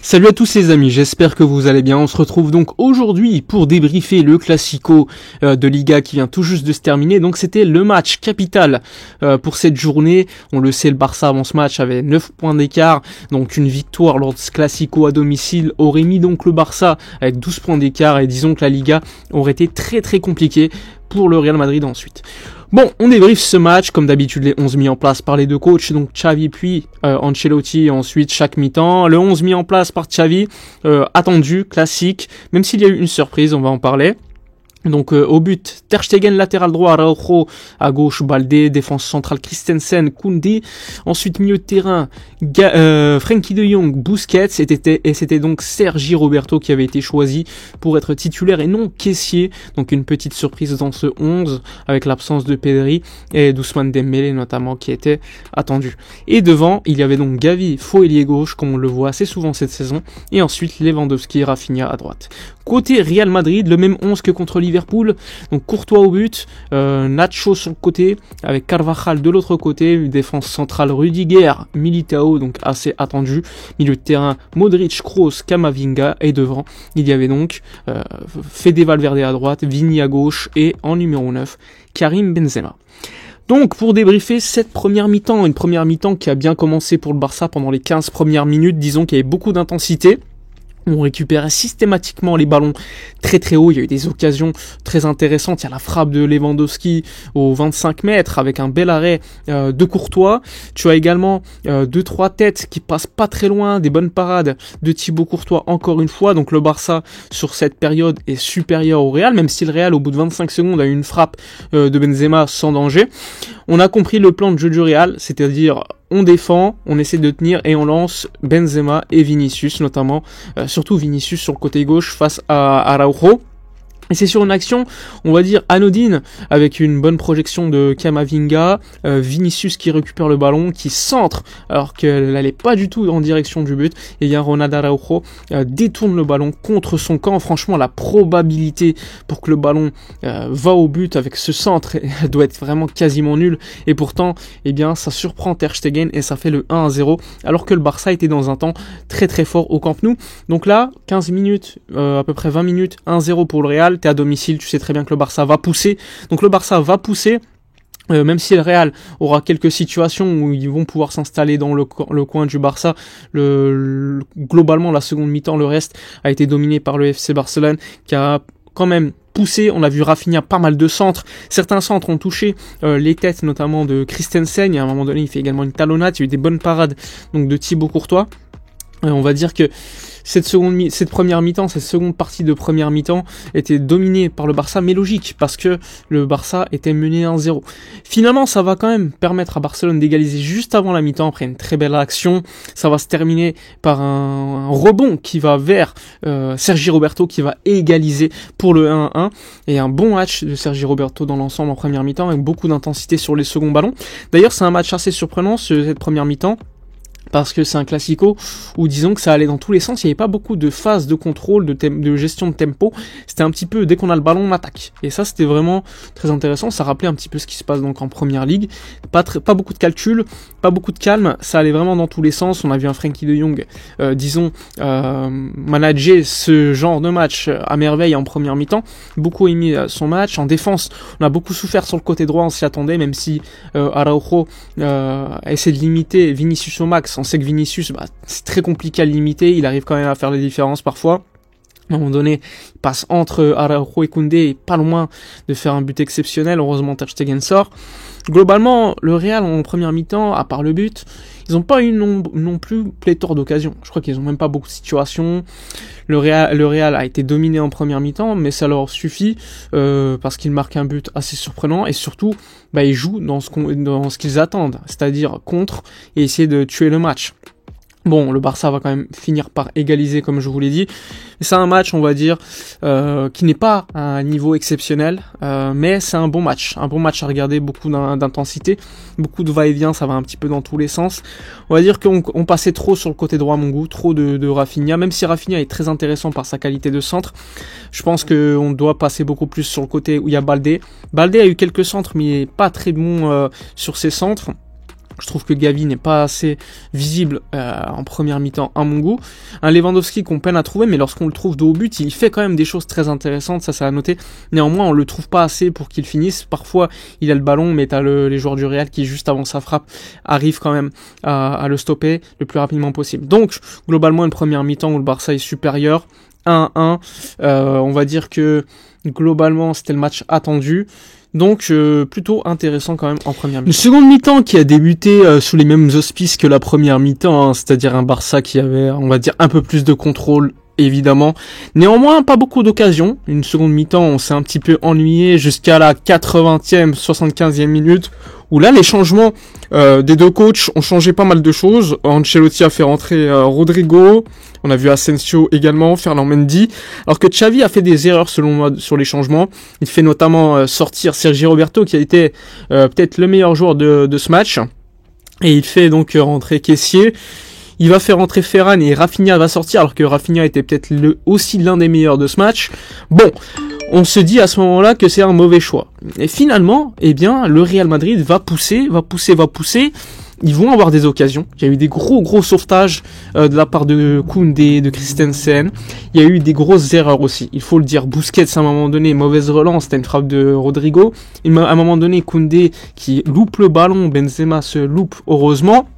Salut à tous les amis, j'espère que vous allez bien. On se retrouve donc aujourd'hui pour débriefer le Classico de Liga qui vient tout juste de se terminer. Donc c'était le match capital pour cette journée. On le sait, le Barça avant ce match avait 9 points d'écart. Donc une victoire lors de ce Classico à domicile aurait mis donc le Barça avec 12 points d'écart. Et disons que la Liga aurait été très très compliquée pour le Real Madrid ensuite. Bon, on débriefe ce match, comme d'habitude les 11 mis en place par les deux coachs, donc Xavi puis Ancelotti, et ensuite chaque mi-temps. Le 11 mis en place par Xavi, attendu, classique, même s'il y a eu une surprise, on va en parler. Donc au but, Ter Stegen latéral droit, Araujo à gauche, Balde, défense centrale Christensen, Koundé, ensuite milieu de terrain, Frenkie de Jong, Busquets, et c'était donc Sergi Roberto qui avait été choisi pour être titulaire et non caissier. Donc une petite surprise dans ce 11 avec l'absence de Pedri et d'Ousmane Dembélé notamment qui était attendu. Et devant, il y avait donc Gavi, faux ailier gauche comme on le voit assez souvent cette saison, et ensuite Lewandowski et Rafinha à droite. Côté Real Madrid, le même 11 que contre Liverpool, donc Courtois au but, Nacho sur le côté, avec Carvajal de l'autre côté, une défense centrale Rudiger, Militao, donc assez attendu, milieu de terrain Modric, Kroos, Camavinga, et devant, il y avait donc Fede Valverde à droite, Vini à gauche, et en numéro 9, Karim Benzema. Donc pour débriefer cette première mi-temps, une première mi-temps qui a bien commencé pour le Barça pendant les 15 premières minutes, disons qu'il y avait beaucoup d'intensité. On récupérait systématiquement les ballons très très haut, il y a eu des occasions très intéressantes, il y a la frappe de Lewandowski aux 25 mètres avec un bel arrêt de Courtois. Tu as également 2-3 têtes qui passent pas très loin, des bonnes parades de Thibaut Courtois encore une fois. Donc le Barça sur cette période est supérieur au Real, même si le Real au bout de 25 secondes a eu une frappe de Benzema sans danger. On a compris le plan de jeu du Real, c'est-à-dire on défend, on essaie de tenir et on lance Benzema et Vinicius notamment, surtout Vinicius sur le côté gauche face à Araujo. Et c'est sur une action, on va dire, anodine, avec une bonne projection de Camavinga, Vinicius qui récupère le ballon, qui centre, alors qu'elle n'allait pas du tout en direction du but, et bien Ronald Araujo détourne le ballon contre son camp. Franchement, la probabilité pour que le ballon va au but avec ce centre doit être vraiment quasiment nulle, et pourtant, eh bien, ça surprend Ter Stegen, et ça fait le 1-0, alors que le Barça était dans un temps très très fort au Camp Nou. Donc là, 15 minutes, à peu près 20 minutes, 1-0 pour le Real. T'es à domicile, tu sais très bien que le Barça va pousser. Donc le Barça va pousser, même si le Real aura quelques situations où ils vont pouvoir s'installer dans le coin du Barça. Globalement, la seconde mi-temps, le reste a été dominé par le FC Barcelone qui a quand même poussé. On a vu Rafinha pas mal de centres. Certains centres ont touché les têtes, notamment de Christensen. Et à un moment donné, il fait également une talonnade. Il y a eu des bonnes parades donc de Thibaut Courtois. On va dire que cette première mi-temps, cette seconde partie de première mi-temps était dominée par le Barça, mais logique, parce que le Barça était mené 1-0. Finalement, ça va quand même permettre à Barcelone d'égaliser juste avant la mi-temps, après une très belle action. Ça va se terminer par un rebond qui va vers Sergi Roberto, qui va égaliser pour le 1-1. Et un bon match de Sergi Roberto dans l'ensemble en première mi-temps, avec beaucoup d'intensité sur les seconds ballons. D'ailleurs, c'est un match assez surprenant, cette première mi-temps, parce que c'est un classico où disons que ça allait dans tous les sens, il n'y avait pas beaucoup de phases de contrôle, de gestion de tempo, c'était un petit peu dès qu'on a le ballon on attaque, et ça c'était vraiment très intéressant, ça rappelait un petit peu ce qui se passe donc en première ligue, pas beaucoup de calcul, pas beaucoup de calme, ça allait vraiment dans tous les sens. On a vu un Frenkie de Jong, manager ce genre de match à merveille en première mi-temps, beaucoup aimé son match. En défense, on a beaucoup souffert sur le côté droit, on s'y attendait, même si Araujo essaie de limiter Vinicius au max. On sait que Vinicius, c'est très compliqué à limiter, il arrive quand même à faire les différences parfois. À un moment donné, il passe entre Araujo et Koundé, et pas loin de faire un but exceptionnel. Heureusement, Ter Stegen sort. Globalement, le Real en première mi-temps, à part le but, ils n'ont pas eu non plus pléthore d'occasions. Je crois qu'ils n'ont même pas beaucoup de situations. Le Real a été dominé en première mi-temps, mais ça leur suffit parce qu'ils marquent un but assez surprenant, et surtout, ils jouent dans ce qu'ils attendent, c'est-à-dire contre et essayer de tuer le match. Bon, le Barça va quand même finir par égaliser, comme je vous l'ai dit. C'est un match, on va dire, qui n'est pas à un niveau exceptionnel, mais c'est un bon match à regarder, beaucoup d'intensité, beaucoup de va-et-vient, ça va un petit peu dans tous les sens. On va dire qu'on passait trop sur le côté droit à mon goût, trop de Rafinha, même si Rafinha est très intéressant par sa qualité de centre. Je pense qu'on doit passer beaucoup plus sur le côté où il y a Balde. Balde a eu quelques centres, mais il n'est pas très bon sur ses centres. Je trouve que Gavi n'est pas assez visible en première mi-temps à mon goût. Un Lewandowski qu'on peine à trouver, mais lorsqu'on le trouve de haut but, il fait quand même des choses très intéressantes, ça à noter. Néanmoins, on le trouve pas assez pour qu'il finisse. Parfois, il a le ballon, mais t'as les joueurs du Real qui, juste avant sa frappe, arrivent quand même à le stopper le plus rapidement possible. Donc, globalement, une première mi-temps où le Barça est supérieur. 1-1. On va dire que, globalement, c'était le match attendu. Donc plutôt intéressant quand même en première mi-temps. Une seconde mi-temps qui a débuté sous les mêmes auspices que la première mi-temps, hein, c'est-à-dire un Barça qui avait, on va dire, un peu plus de contrôle, évidemment. Néanmoins, pas beaucoup d'occasions. Une seconde mi-temps, on s'est un petit peu ennuyé jusqu'à la 80e, 75e minute, où là, les changements des deux coachs ont changé pas mal de choses. Ancelotti a fait rentrer Rodrigo, on a vu Asensio également, Ferland Mendy, alors que Xavi a fait des erreurs selon moi sur les changements. Il fait notamment sortir Sergi Roberto, qui a été peut-être le meilleur joueur de ce match, et il fait donc rentrer Kessié. Il va faire rentrer Ferran et Rafinha va sortir, alors que Rafinha était peut-être aussi l'un des meilleurs de ce match. Bon, on se dit à ce moment-là que c'est un mauvais choix. Et finalement, eh bien, le Real Madrid va pousser. Ils vont avoir des occasions. Il y a eu des gros sauvetages de la part de Koundé, de Christensen. Il y a eu des grosses erreurs aussi. Il faut le dire. Busquets, à un moment donné, mauvaise relance. C'était une frappe de Rodrigo. À un moment donné, Koundé qui loupe le ballon. Benzema se loupe, heureusement.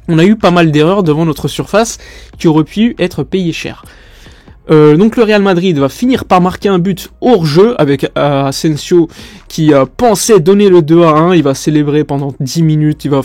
On a eu pas mal d'erreurs devant notre surface qui auraient pu être payées cher. Donc le Real Madrid va finir par marquer un but hors jeu avec Asensio qui pensait donner le 2-1. Il va célébrer pendant 10 minutes. Il va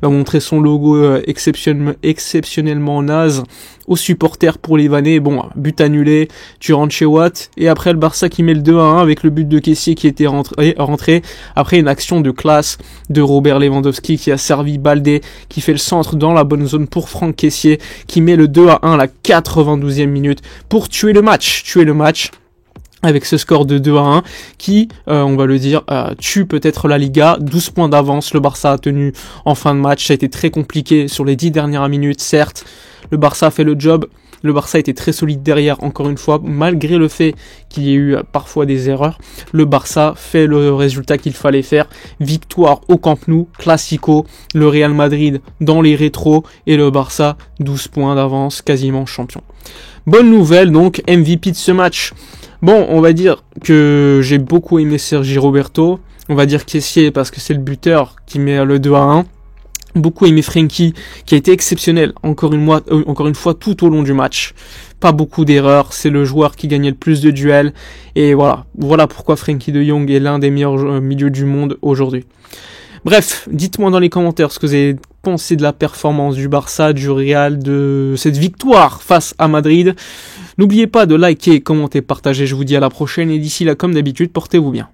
montrer son logo exceptionnellement naze aux supporters pour les vanner. Bon, but annulé, tu rentres chez Watt. Et après le Barça qui met le 2-1 avec le but de Kessié qui était rentré. Après une action de classe de Robert Lewandowski qui a servi Baldé, qui fait le centre dans la bonne zone pour Franck Kessié, qui met le 2-1 à la 92e minute pour tuer le match. Avec ce score de 2-1 qui, on va le dire, tue peut-être la Liga. 12 points d'avance, le Barça a tenu en fin de match. Ça a été très compliqué sur les 10 dernières minutes, certes. Le Barça a fait le job. Le Barça a été très solide derrière, encore une fois, malgré le fait qu'il y ait eu parfois des erreurs. Le Barça fait le résultat qu'il fallait faire. Victoire au Camp Nou, Classico, le Real Madrid dans les rétros et le Barça 12 points d'avance, quasiment champion. Bonne nouvelle donc, MVP de ce match. Bon, on va dire que j'ai beaucoup aimé Sergi Roberto. On va dire Kessié parce que c'est le buteur qui met le 2-1. Beaucoup aimé Frenkie, qui a été exceptionnel, encore une fois, tout au long du match. Pas beaucoup d'erreurs, c'est le joueur qui gagnait le plus de duels. Et voilà pourquoi Frenkie de Jong est l'un des meilleurs milieux du monde aujourd'hui. Bref, dites-moi dans les commentaires ce que vous avez pensé de la performance du Barça, du Real, de cette victoire face à Madrid. N'oubliez pas de liker, commenter, partager. Je vous dis à la prochaine et d'ici là, comme d'habitude, portez-vous bien.